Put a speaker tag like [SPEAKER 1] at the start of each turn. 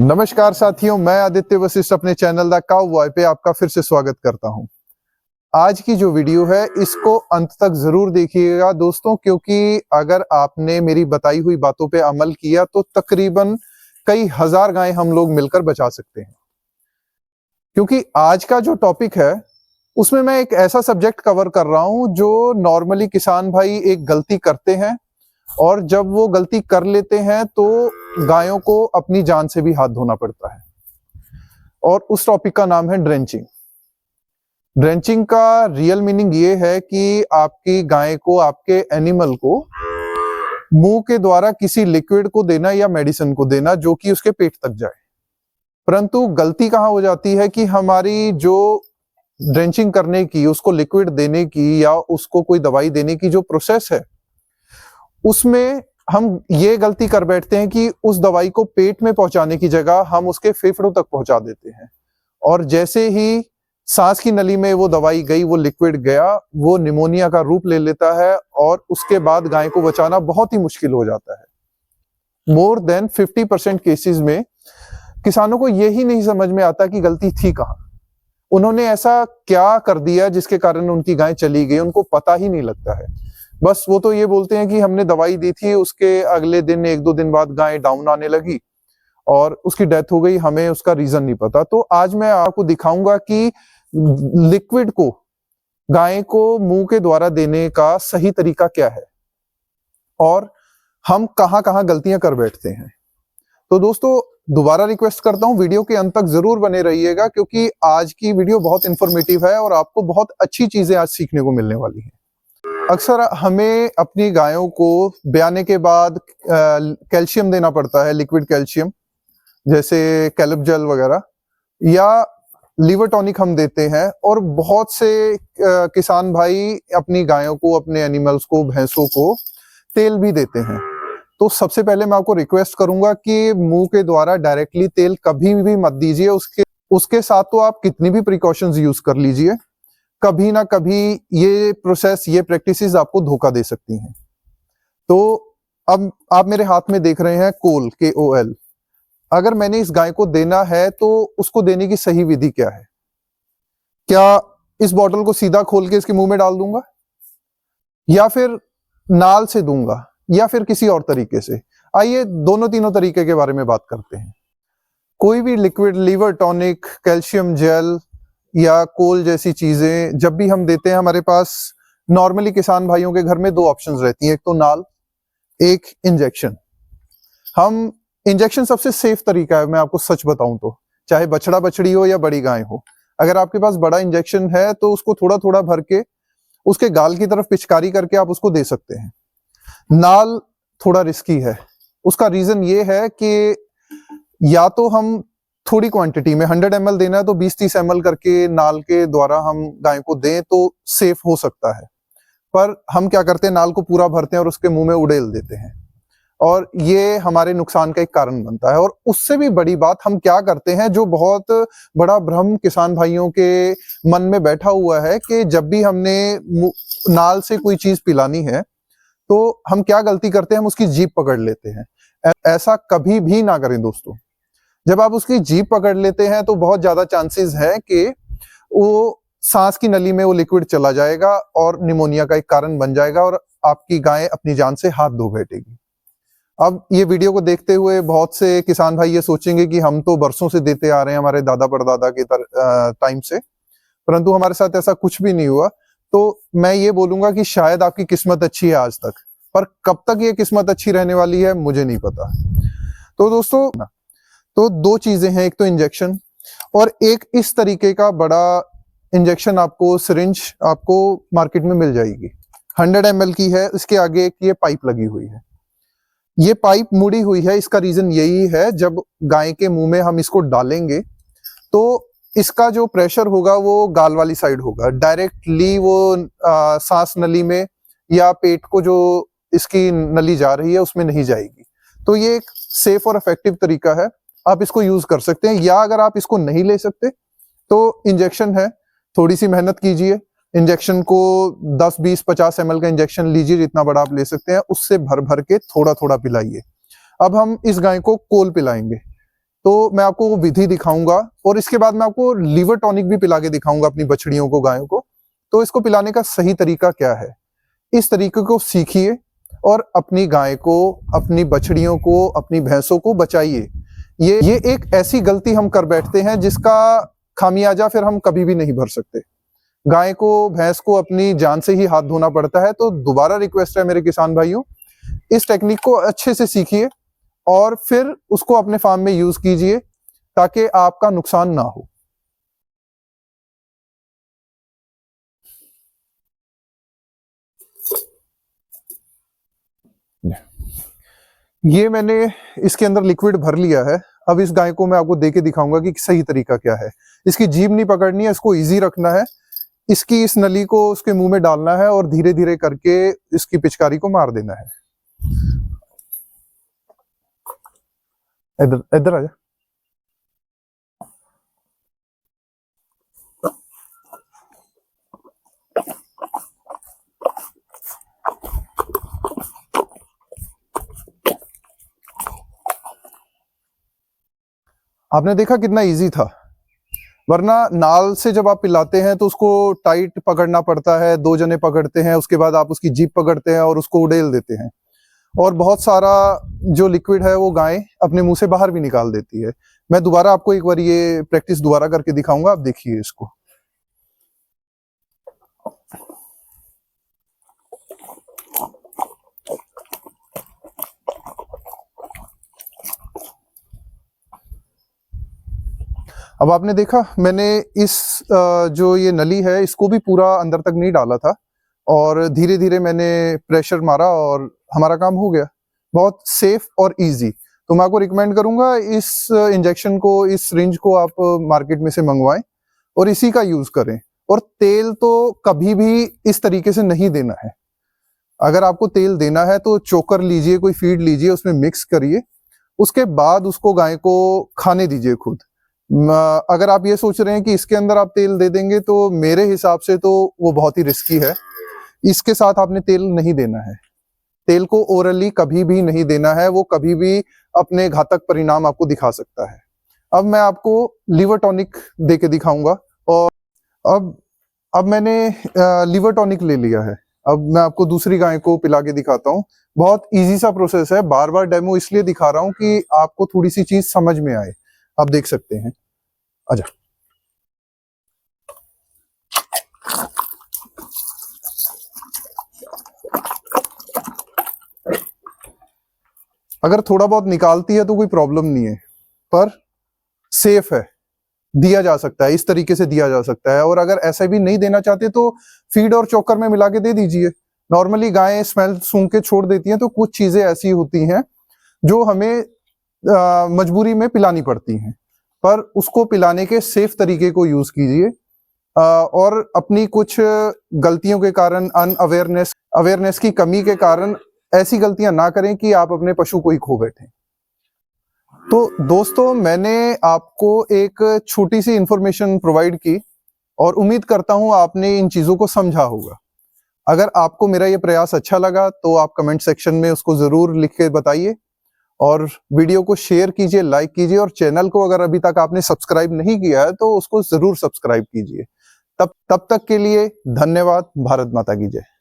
[SPEAKER 1] नमस्कार साथियों, मैं आदित्य वशिष्ठ अपने चैनल द काउ बॉय पे आपका फिर से स्वागत करता हूं। आज की जो वीडियो है इसको अंत तक जरूर देखिएगा दोस्तों, क्योंकि अगर आपने मेरी बताई हुई बातों पे अमल किया तो तकरीबन कई हजार गायें हम लोग मिलकर बचा सकते हैं। क्योंकि आज का जो टॉपिक है उसमें मैं एक ऐसा सब्जेक्ट कवर कर रहा हूं जो नॉर्मली किसान भाई एक गलती करते हैं, और जब वो गलती कर लेते हैं तो गायों को अपनी जान से भी हाथ धोना पड़ता है। और उस टॉपिक का नाम है ड्रेंचिंग। ड्रेंचिंग का रियल मीनिंग ये है कि आपकी गाय को, आपके एनिमल को मुंह के द्वारा किसी लिक्विड को देना या मेडिसिन को देना जो कि उसके पेट तक जाए। परंतु गलती कहां हो जाती है कि हमारी जो ड्रेंचिंग करने की, उसको लिक्विड देने की या उसको कोई दवाई देने की जो प्रोसेस है, उसमें हम ये गलती कर बैठते हैं कि उस दवाई को पेट में पहुंचाने की जगह हम उसके फेफड़ों तक पहुंचा देते हैं। और जैसे ही सांस की नली में वो दवाई गई, वो लिक्विड गया, वो निमोनिया का रूप ले लेता है और उसके बाद गाय को बचाना बहुत ही मुश्किल हो जाता है। मोर देन 50% केसेस में किसानों को यही नहीं समझ में आता कि गलती थी कहां, उन्होंने ऐसा क्या कर दिया जिसके कारण उनकी गाय चली गई, उनको पता ही नहीं लगता है। बस वो तो ये बोलते हैं कि हमने दवाई दी थी, उसके अगले दिन, एक दो दिन बाद गाय डाउन आने लगी और उसकी डेथ हो गई, हमें उसका रीजन नहीं पता। तो आज मैं आपको दिखाऊंगा कि लिक्विड को गाय को मुंह के द्वारा देने का सही तरीका क्या है और हम कहां कहां गलतियां कर बैठते हैं। तो दोस्तों, दोबारा रिक्वेस्ट करता हूं, वीडियो के अंत तक जरूर बने रहिएगा, क्योंकि आज की वीडियो बहुत इंफॉर्मेटिव है और आपको बहुत अच्छी चीजें आज सीखने को मिलने वाली है। अक्सर हमें अपनी गायों को ब्याने के बाद कैल्शियम देना पड़ता है, लिक्विड कैल्शियम, जैसे कैलब जेल वगैरह, या लीवर टॉनिक हम देते हैं। और बहुत से किसान भाई अपनी गायों को, अपने एनिमल्स को, भैंसों को तेल भी देते हैं। तो सबसे पहले मैं आपको रिक्वेस्ट करूंगा कि मुंह के द्वारा डायरेक्टली तेल कभी भी मत दीजिए। उसके साथ तो आप कितनी भी प्रिकॉशंस यूज कर लीजिए, कभी ना कभी ये प्रोसेस, ये प्रैक्टिसेस आपको धोखा दे सकती हैं। तो अब आप मेरे हाथ में देख रहे हैं कोल, KOL। अगर मैंने इस गाय को देना है तो उसको देने की सही विधि क्या है? क्या इस बॉटल को सीधा खोल के इसके मुंह में डाल दूंगा, या फिर नाल से दूंगा, या फिर किसी और तरीके से? आइए दोनों तीनों तरीके के बारे में बात करते हैं। कोई भी liquid, liver tonic, calcium gel या कोल जैसी चीजें जब भी हम देते हैं, हमारे पास नॉर्मली किसान भाइयों के घर में दो ऑप्शंस रहती हैं, एक तो नाल, एक इंजेक्शन। हम इंजेक्शन सबसे सेफ तरीका है, मैं आपको सच बताऊं तो, चाहे बछड़ा बछड़ी हो या बड़ी गाय हो। अगर आपके पास बड़ा इंजेक्शन है तो उसको थोड़ा थोड़ा भर के उसके गाल की तरफ पिचकारी करके आप उसको दे सकते हैं। नाल थोड़ा रिस्की है। उसका रीजन ये है कि या तो हम थोड़ी क्वांटिटी में 100 ml देना है तो 20-30 ml करके नाल के द्वारा हम गाय को दें तो सेफ हो सकता है। पर हम क्या करते हैं, नाल को पूरा भरते हैं और उसके मुंह में उड़ेल देते हैं, और ये हमारे नुकसान का एक कारण बनता है। और उससे भी बड़ी बात हम क्या करते हैं, जो बहुत बड़ा भ्रम किसान भाइयों के मन में बैठा हुआ है, कि जब भी हमने नाल से कोई चीज पिलानी है तो हम क्या गलती करते हैं, हम उसकी जीभ पकड़ लेते हैं। ऐसा कभी भी ना करें दोस्तों। जब आप उसकी जीभ पकड़ लेते हैं तो बहुत ज्यादा चांसेस है कि वो सांस की नली में वो लिक्विड चला जाएगा और निमोनिया का एक कारण बन जाएगा और आपकी गाय अपनी जान से हाथ धो बैठेगी। अब ये वीडियो को देखते हुए बहुत से किसान भाई ये सोचेंगे कि हम तो बरसों से देते आ रहे हैं, हमारे दादा परदादा के टाइम से, परंतु हमारे साथ ऐसा कुछ भी नहीं हुआ। तो मैं ये बोलूंगा कि शायद आपकी किस्मत अच्छी है आज तक, पर कब तक ये किस्मत अच्छी रहने वाली है मुझे नहीं पता। तो दोस्तों, तो दो चीजें हैं, एक तो इंजेक्शन और एक इस तरीके का बड़ा इंजेक्शन, आपको सिरिंज आपको मार्केट में मिल जाएगी। 100 ml की है, इसके आगे एक ये पाइप लगी हुई है। ये पाइप मुड़ी हुई है, इसका रीजन यही है, जब गाय के मुंह में हम इसको डालेंगे तो इसका जो प्रेशर होगा वो गाल वाली साइड होगा, डायरेक्टली वो सांस नली में या पेट को जो इसकी नली जा रही है उसमें नहीं जाएगी। तो ये एक सेफ और इफेक्टिव तरीका है, आप इसको यूज कर सकते हैं। या अगर आप इसको नहीं ले सकते तो इंजेक्शन है, थोड़ी सी मेहनत कीजिए, इंजेक्शन को 10, 20, 50 ml का इंजेक्शन लीजिए, जितना बड़ा आप ले सकते हैं, उससे भर भर के थोड़ा थोड़ा पिलाइए। अब हम इस गाय को कोल पिलाएंगे। तो मैं आपको वो विधि दिखाऊंगा और इसके बाद मैं आपको लीवर टॉनिक भी पिला के दिखाऊंगा अपनी बछड़ियों को, गायों को। तो इसको पिलाने का सही तरीका क्या है, इस तरीके को सीखिए और अपनी गाय को, अपनी बछड़ियों को, अपनी भैंसों को बचाइए। ये एक ऐसी गलती हम कर बैठते हैं जिसका खामियाजा फिर हम कभी भी नहीं भर सकते। गाय को, भैंस को अपनी जान से ही हाथ धोना पड़ता है। तो दोबारा रिक्वेस्ट है मेरे किसान भाइयों, इस टेक्निक को अच्छे से सीखिए और फिर उसको अपने फार्म में यूज कीजिए ताकि आपका नुकसान ना हो। ये मैंने इसके अंदर लिक्विड भर लिया है। अब इस गाय को मैं आपको देके दिखाऊंगा कि सही तरीका क्या है। इसकी जीभ नहीं पकड़नी है, इसको इजी रखना है। इसकी इस नली को उसके मुंह में डालना है और धीरे धीरे करके इसकी पिचकारी को मार देना है। इधर इधर आ जा। आपने देखा कितना इजी था, वरना नाल से जब आप पिलाते हैं तो उसको टाइट पकड़ना पड़ता है, 2 जने पकड़ते हैं, उसके बाद आप उसकी जीभ पकड़ते हैं और उसको उड़ेल देते हैं और बहुत सारा जो लिक्विड है वो गाय अपने मुंह से बाहर भी निकाल देती है। मैं दोबारा आपको एक बार ये प्रैक्टिस दोबारा करके दिखाऊंगा, आप देखिए इसको। अब आपने देखा मैंने इस जो ये नली है इसको भी पूरा अंदर तक नहीं डाला था और धीरे धीरे मैंने प्रेशर मारा और हमारा काम हो गया। बहुत सेफ और इजी। तो मैं आपको रिकमेंड करूंगा इस इंजेक्शन को, इस सिरिंज को आप मार्केट में से मंगवाएं और इसी का यूज करें। और तेल तो कभी भी इस तरीके से नहीं देना है। अगर आपको तेल देना है तो चोकर लीजिए, कोई फीड लीजिए, उसमें मिक्स करिए, उसके बाद उसको गाय को खाने दीजिए खुद। अगर आप ये सोच रहे हैं कि इसके अंदर आप तेल दे देंगे तो मेरे हिसाब से तो वो बहुत ही रिस्की है। इसके साथ आपने तेल नहीं देना है। तेल को ओरली कभी भी नहीं देना है, वो कभी भी अपने घातक परिणाम आपको दिखा सकता है। अब मैं आपको लीवर टॉनिक दे के दिखाऊंगा और अब मैंने लीवर टॉनिक ले लिया है। अब मैं आपको दूसरी गाय को पिला के दिखाता हूँ। बहुत इजी सा प्रोसेस है, बार बार डेमो इसलिए दिखा रहा हूँ कि आपको थोड़ी सी चीज समझ में आए। आप देख सकते हैं, आजा। अगर थोड़ा बहुत निकालती है तो कोई प्रॉब्लम नहीं है, पर सेफ है, दिया जा सकता है, इस तरीके से दिया जा सकता है। और अगर ऐसा भी नहीं देना चाहते तो फीड और चोकर में मिला के दे दीजिए। नॉर्मली गायें स्मेल सूंघ के छोड़ देती हैं, तो कुछ चीजें ऐसी होती हैं जो हमें मजबूरी में पिलानी पड़ती हैं, पर उसको पिलाने के सेफ तरीके को यूज कीजिए। और अपनी कुछ गलतियों के कारण, अवेयरनेस की कमी के कारण ऐसी गलतियां ना करें कि आप अपने पशु को ही खो बैठे। तो दोस्तों, मैंने आपको एक छोटी सी इंफॉर्मेशन प्रोवाइड की और उम्मीद करता हूं आपने इन चीजों को समझा होगा। अगर आपको मेरा ये प्रयास अच्छा लगा तो आप कमेंट सेक्शन में उसको जरूर लिख के बताइए और वीडियो को शेयर कीजिए, लाइक कीजिए और चैनल को अगर अभी तक आपने सब्सक्राइब नहीं किया है तो उसको जरूर सब्सक्राइब कीजिए। तब तक के लिए धन्यवाद। भारत माता की जय।